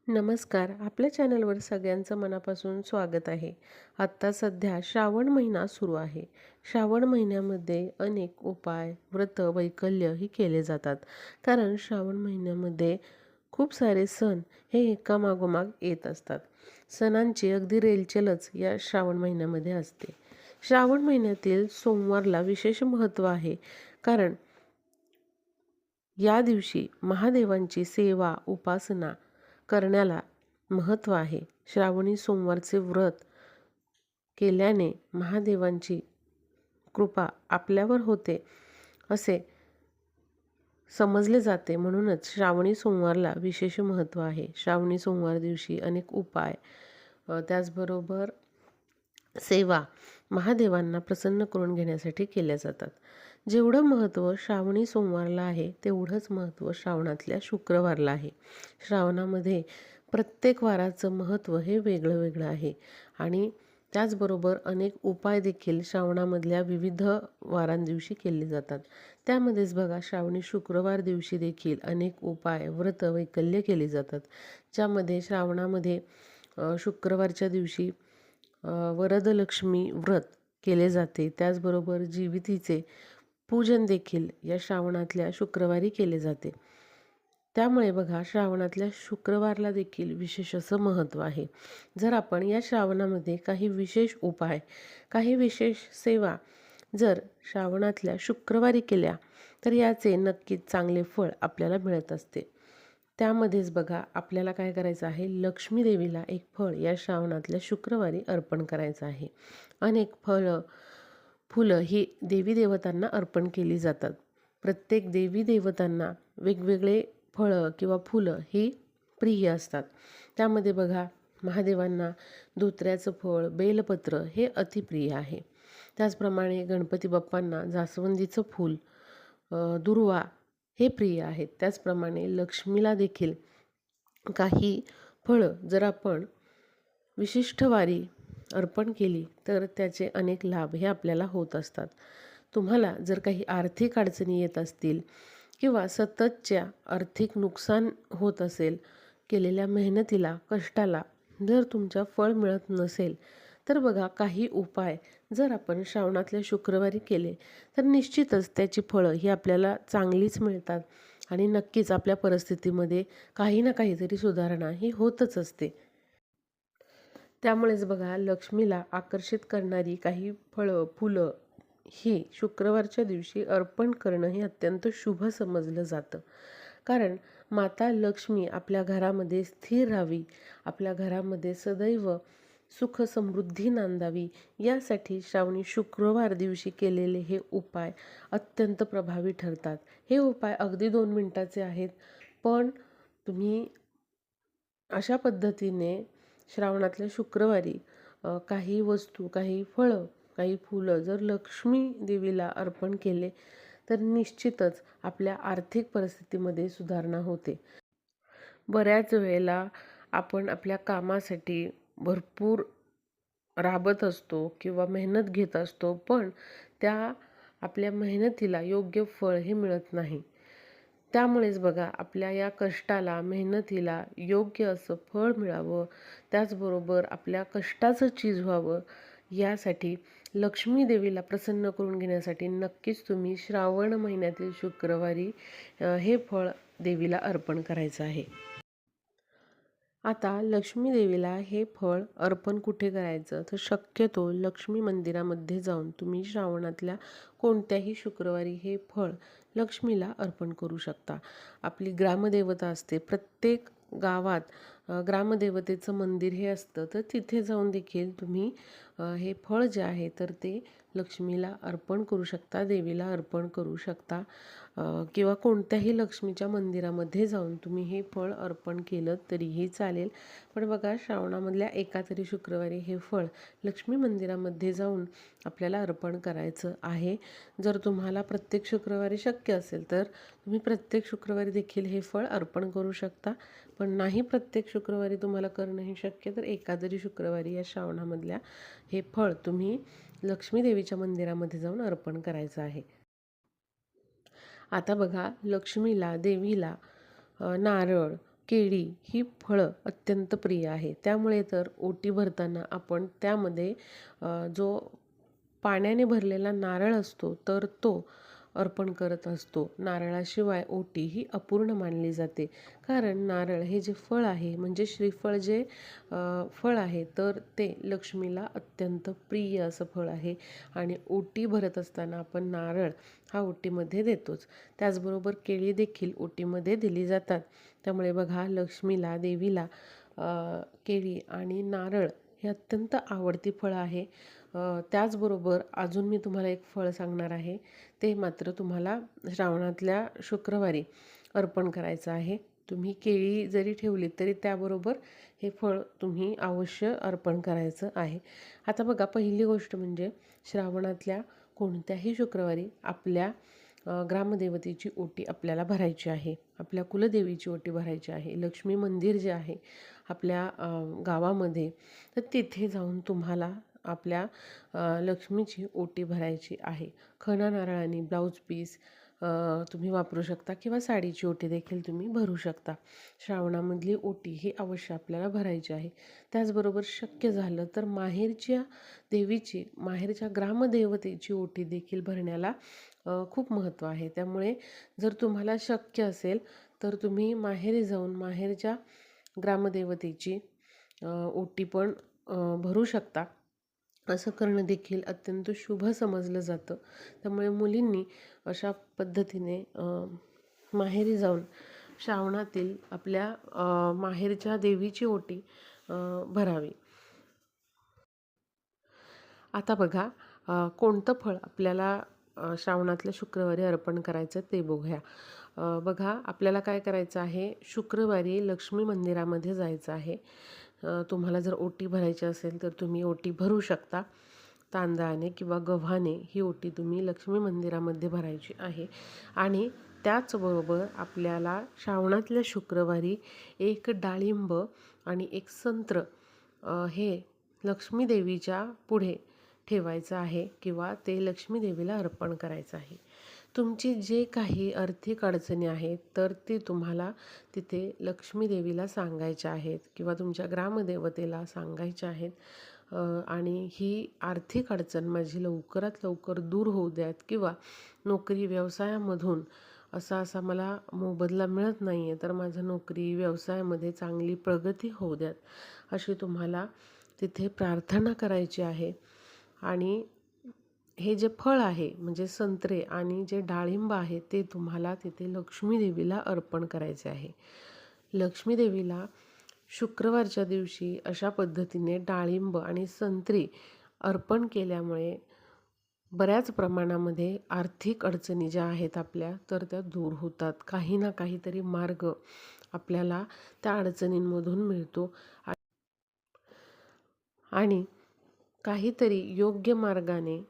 नमस्कार. आपल्या चॅनलवर सगळ्यांचं मनापासून स्वागत आहे. आत्ता सध्या श्रावण महिना सुरू आहे. श्रावण महिन्यामध्ये अनेक उपाय, व्रत, वैकल्य ही केले जातात. कारण श्रावण महिन्यामध्ये खूप सारे सण हे एकामागोमाग येत असतात. सणांची अगदी रेलचलच या श्रावण महिन्यामध्ये असते. श्रावण महिन्यातील सोमवारला विशेष महत्त्व आहे. कारण या दिवशी महादेवांची सेवा, उपासना करण्याला महत्त्व आहे. श्रावणी सोमवारचे व्रत केल्याने महादेवांची कृपा आपल्यावर होते असे समजले जाते. म्हणूनच श्रावणी सोमवारला विशेष महत्त्व आहे. श्रावणी सोमवार दिवशी अनेक उपाय त्याचबरोबर सेवा महादेवांना प्रसन्न करून घेण्यासाठी केल्या जातात. जेवढं महत्त्व श्रावणी सोमवारला आहे तेवढंच महत्त्व श्रावणातल्या शुक्रवारला आहे. श्रावणामध्ये प्रत्येक वाराचं महत्त्व हे वेगळं वेगळं आहे आणि त्याचबरोबर अनेक उपाय देखील श्रावणामधल्या विविध वारांदिवशी केले जातात. त्यामध्येच बघा श्रावणी शुक्रवार दिवशी देखील अनेक उपाय, व्रत, वैकल्य केली जातात. ज्यामध्ये श्रावणामध्ये शुक्रवारच्या दिवशी वरदलक्ष्मी व्रत केले जाते. त्याचबरोबर जीवितीचे पूजन देखील या श्रावणातल्या शुक्रवारी केले जाते. त्यामुळे बघा श्रावणातल्या शुक्रवारला देखील विशेष असं महत्त्व आहे. जर आपण या श्रावणामध्ये काही विशेष उपाय, काही विशेष सेवा जर श्रावणातल्या शुक्रवारी केल्या तर याचे नक्कीच चांगले फळ आपल्याला मिळत असते. त्यामध्येच बघा आपल्याला काय करायचं आहे, लक्ष्मी देवीला एक फळ या श्रावणातल्या शुक्रवारी अर्पण करायचं आहे. अनेक फुलं ही देवी देवतांना अर्पण केली जातात. प्रत्येक देवी देवतांना वेगवेगळे फळं किंवा फुलं ही प्रिय असतात. त्यामध्ये बघा महादेवांना धोत्र्याचं फळ, बेलपत्र हे अतिप्रिय आहे. त्याचप्रमाणे गणपती बाप्पांना जास्वंदीचं फूल, दुर्वा हे प्रिय आहेत. त्याचप्रमाणे लक्ष्मीला देखील काही फळं जर आपण विशिष्ट वारी अर्पण केली तर त्याचे अनेक लाभ हे आपल्याला होत असतात. तुम्हाला जर काही आर्थिक अडचणी येत असतील किंवा सततच्या आर्थिक नुकसान होत असेल, केलेल्या मेहनतीला, कष्टाला जर तुमच्या फळ मिळत नसेल तर बघा काही उपाय जर आपण श्रावणातल्या शुक्रवारी केले तर निश्चितच त्याची फळं ही आपल्याला चांगलीच मिळतात आणि नक्कीच आपल्या परिस्थितीमध्ये काही ना काहीतरी सुधारणा ही होतच असते. त्यामुळेच बघा लक्ष्मीला आकर्षित करणारी काही फळं, फुलं ही शुक्रवारच्या दिवशी अर्पण करणं हे अत्यंत शुभ समजलं जातं. कारण माता लक्ष्मी आपल्या घरामध्ये स्थिर राहावी, आपल्या घरामध्ये सदैव सुख समृद्धी नांदावी यासाठी श्रावणी शुक्रवार दिवशी केलेले हे उपाय अत्यंत प्रभावी ठरतात. हे उपाय अगदी 2 मिनिटाचे आहेत, पण तुम्ही अशा पद्धतीने श्रावणातल्या शुक्रवारी काही वस्तू, काही फळं, काही फुलं जर लक्ष्मी देवीला अर्पण केले तर निश्चितच आपल्या आर्थिक परिस्थितीमध्ये सुधारणा होते. बऱ्याच वेळेला आपण आपल्या कामासाठी भरपूर राबत असतो किंवा मेहनत घेत असतो, पण त्या आपल्या मेहनतीला योग्य फळ हे मिळत नाही. त्यामुळेच बघा आपल्या या कष्टाला, मेहनतीला योग्य असं फळ मिळावं, त्याचबरोबर आपल्या कष्टाचं चीज व्हावं यासाठी लक्ष्मी देवीला प्रसन्न करून घेण्यासाठी नक्कीच तुम्ही श्रावण महिन्यातील शुक्रवारी हे फळ देवीला अर्पण करायचं आहे. आता लक्ष्मी देवीला हे फळ अर्पण कुठे करायचं, तर शक्यतो लक्ष्मी मंदिरामध्ये जाऊन तुम्ही श्रावणातल्या कोणत्याही शुक्रवारी हे फळ लक्ष्मीला अर्पण करू शकता. आपली ग्रामदेवता असते, प्रत्येक गावात ग्रामदेवतेचं मंदिर हे असतं, तर तिथे जाऊन देखील तुम्ही हे फळ जे आहे तर ते लक्ष्मीला अर्पण करू शकता, देवीला अर्पण करू शकता किंवा कोणत्याही लक्ष्मीच्या मंदिरामध्ये जाऊन तुम्ही हे फळ अर्पण केलं तरीही चालेल. पण बघा श्रावणामधल्या एका तरी शुक्रवारी हे फळ लक्ष्मी मंदिरामध्ये जाऊन आपल्याला अर्पण करायचं आहे. जर तुम्हाला प्रत्येक शुक्रवारी शक्य असेल तर तुम्ही प्रत्येक शुक्रवारी देखील हे फळ अर्पण करू शकता. पण नाही प्रत्येक शुक्रवारी तुम्हाला करणंही शक्य तर एका तरी शुक्रवारी या श्रावणामधल्या हे फळ तुम्ही लक्ष्मी देवीच्या मंदिरामध्ये जाऊन अर्पण करायचं आहे. आता बघा लक्ष्मीला, देवीला नारळ, केळी ही फळं अत्यंत प्रिय आहे. त्यामुळे तर ओटी भरताना आपण त्यामध्ये जो पाण्याने भरलेला नारळ असतो तर तो अर्पण करत असतो. नारळाशिवाय ओटी ही अपूर्ण मानली जाते. कारण नारळ हे जे फळ आहे म्हणजे श्रीफळ जे फळ आहे तर ते लक्ष्मीला अत्यंत प्रिय असं फळ आहे आणि ओटी भरत असताना आपण नारळ हा ओटीमध्ये देतोच. त्याचबरोबर केळी देखील ओटीमध्ये दिली जातात. त्यामुळे बघा लक्ष्मीला देवीला केळी आणि नारळ हे अत्यंत आवडती फळं आहे. त्याचबरोबर अजून मी तुम्हाला एक फळ सांगणार आहे. ते मात्र तुम्हाला श्रावणातल्या शुक्रवारी अर्पण करायचं आहे. तुम्ही केळी जरी ठेवली तरी त्याबरोबर हे फळ तुम्ही अवश्य अर्पण करायचं आहे. आता बघा पहिली गोष्ट म्हणजे श्रावणातल्या कोणत्याही शुक्रवारी आपल्या ग्रामदेवतेची ओटी आपल्याला भरायची आहे. आपल्या कुलदेवीची ओटी भरायची आहे. लक्ष्मी मंदिर जे आहे आपल्या गावामध्ये तर तिथे जाऊन तुम्हाला आपल्या लक्ष्मीची ओटी भरायची आहे. खणा नारळाने ब्लाऊज पीस तुम्ही वापरू शकता किंवा साडीची ओटी देखील तुम्ही भरू शकता. श्रावणामधली ओटी ही अवश्य आपल्याला भरायची आहे. त्याचबरोबर शक्य झालं तर माहेरच्या देवीची माहेरच्या ग्रामदेवतेची ओटी देखील भरण्याला खूप महत्त्व आहे. त्यामुळे जर तुम्हाला शक्य असेल तर तुम्ही माहेरी जाऊन माहेरच्या ग्रामदेवतेची ओटी पण भरू शकता. असं करणं देखील अत्यंत शुभ समजलं जातं. त्यामुळे मुलींनी अशा पद्धतीने माहेरी जाऊन श्रावणातील आपल्या माहेरच्या देवीची ओटी भरावी. आता बघा कोणतं फळ आपल्याला श्रावणातल्या शुक्रवारी अर्पण करायचं ते बघूया. बघा आपल्याला काय करायचं आहे, शुक्रवारी लक्ष्मी मंदिरामध्ये जायचं आहे. तुम्हाला जर ओटी भरायची असेल तर तुम्ही ओटी भरू शकता. तांदळाने किंवा गव्हाने ही ओटी तुम्ही लक्ष्मी मंदिरामध्ये भरायची आहे. आणि त्याचबरोबर आपल्याला श्रावणातल्या शुक्रवारी एक डाळिंब आणि एक संत्र हे लक्ष्मी देवीच्या पुढे ठेवायचं आहे किंवा ते लक्ष्मी देवीला अर्पण करायचं आहे. तुमची जे काही आर्थिक अडचणी आहेत तर ते तुम्हाला तिथे लक्ष्मी देवीला सांगायच्या आहेत किंवा तुमच्या ग्रामदेवतेला सांगायच्या आहेत. आणि ही आर्थिक अडचण माझी लवकरात लवकर दूर होऊ द्यात किंवा नोकरी व्यवसायामधून असा मला मोबदला मिळत नाही आहे तर माझं नोकरी व्यवसायामध्ये चांगली प्रगती होऊ द्यात अशी तुम्हाला तिथे प्रार्थना करायची आहे. आणि हे जे फळ आहे म्हणजे संत्रे आणि जे डाळिंब आहे ते तुम्हाला तिथे लक्ष्मी देवीला अर्पण करायचे आहे. लक्ष्मी देवीला शुक्रवारच्या दिवशी अशा पद्धतीने डाळिंब आणि संत्री अर्पण केल्यामुळे बऱ्याच प्रमाणामध्ये आर्थिक अडचणी ज्या आहेत आपल्या तर त्या दूर होतात. काही ना काहीतरी मार्ग आपल्याला त्या अडचणींमधून मिळतो आणि काहीतरी योग्य मार्गाने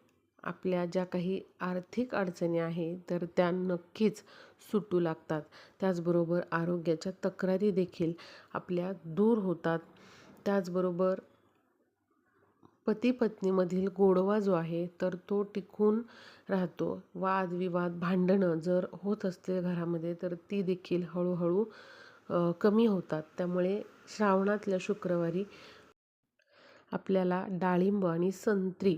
आपल्या ज्या काही आर्थिक अडचणी आहेत तर त्या नक्कीच सुटू लागतात. त्याचबरोबर आरोग्याच्या तक्रारी देखील आपल्या दूर होतात. त्याचबरोबर पती पत्नीमधील गोडवा जो आहे तर तो टिकून राहतो. वादविवाद भांडणं जर होत असतील घरामध्ये तर ती देखील हळूहळू कमी होतात. त्यामुळे श्रावणातल्या शुक्रवारी आपल्याला डाळिंब आणि संत्री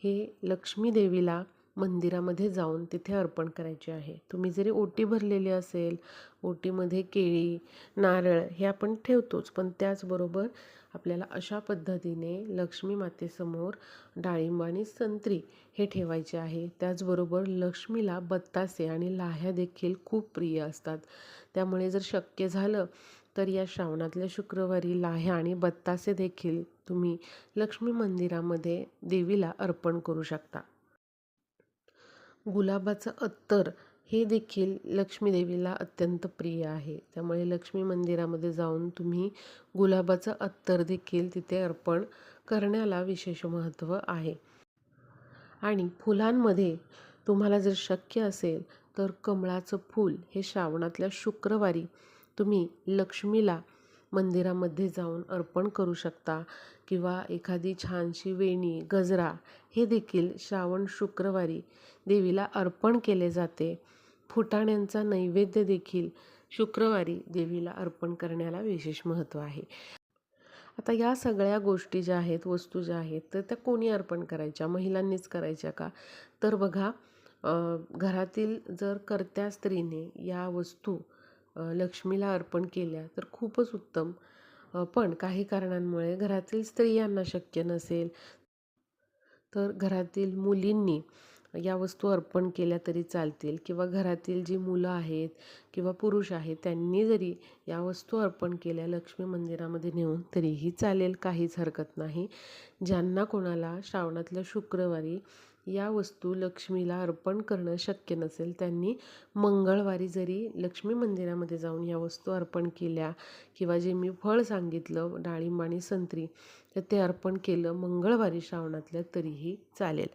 हे लक्ष्मी देवीला मंदिरामध्ये जाऊन तिथे अर्पण करायचे आहे. तुम्ही जरी ओटी भरलेली असेल, ओटीमध्ये केळी नारळ हे आपण ठेवतोच, पण त्याचबरोबर आपल्याला अशा पद्धतीने लक्ष्मी मातेसमोर डाळिंब आणि संत्री हे ठेवायचे आहे. त्याचबरोबर लक्ष्मीला बत्तासे आणि लाह्या देखील खूप प्रिय असतात. त्यामुळे जर शक्य झालं तर या श्रावणातल्या शुक्रवारी लाह्या आणि बत्तासे देखील तुम्ही लक्ष्मी मंदिरामध्ये देवीला अर्पण करू शकता. गुलाबाचं अत्तर हे देखील लक्ष्मी देवीला अत्यंत प्रिय आहे. त्यामुळे लक्ष्मी मंदिरामध्ये जाऊन तुम्ही गुलाबाचं अत्तर देखील तिथे अर्पण करण्याला विशेष महत्त्व आहे. आणि फुलांमध्ये तुम्हाला जर शक्य असेल तर कमळाचं फूल हे श्रावणातल्या शुक्रवारी तुम्ही लक्ष्मीला मंदिरामध्ये जाऊन अर्पण करू शकता किंवा एखादी छानशी वेणी गजरा हे देखील श्रावण शुक्रवारी देवीला अर्पण केले जाते. फुटाण्यांचा नैवेद्य देखील शुक्रवारी देवीला अर्पण करण्याला विशेष महत्त्व आहे. आता या सगळ्या गोष्टी ज्या आहेत, वस्तू ज्या आहेत, तर त्या कोणी अर्पण करायच्या? महिलांनीच करायच्या का? तर बघा, घरातील जर कर्त्या स्त्रीने या वस्तू लक्ष्मीला अर्पण केल्या तर खूपच उत्तम. पण काही कारणांमुळे घरातील स्त्रियांना शक्य नसेल, तर घरातील मुलींनी या वस्तू अर्पण केल्या तरी चालतील, किंवा घरातील जी मुलं आहेत किंवा पुरुष आहेत त्यांनी जरी या वस्तू अर्पण केल्या लक्ष्मी मंदिरामध्ये नेऊन तरीही चालेल, काहीच हरकत नाही. ज्यांना कोणाला श्रावणातल्या शुक्रवारी या वस्तू लक्ष्मीला अर्पण करणं शक्य नसेल, त्यांनी मंगळवारी जरी लक्ष्मी मंदिरामध्ये जाऊन या वस्तू अर्पण केल्या, किंवा जे मी फळ सांगितलं डाळिंब आणि संत्री, तर ते अर्पण केलं मंगळवारी श्रावणातल्या तरीही चालेल.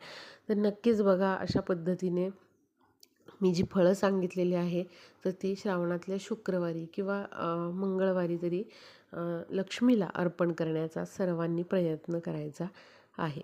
तर नक्कीच बघा, अशा पद्धतीने मी जी फळं सांगितलेली आहे तर ती श्रावणातल्या शुक्रवारी किंवा मंगळवारी तरी लक्ष्मीला अर्पण करण्याचा सर्वांनी प्रयत्न करायचा आहे.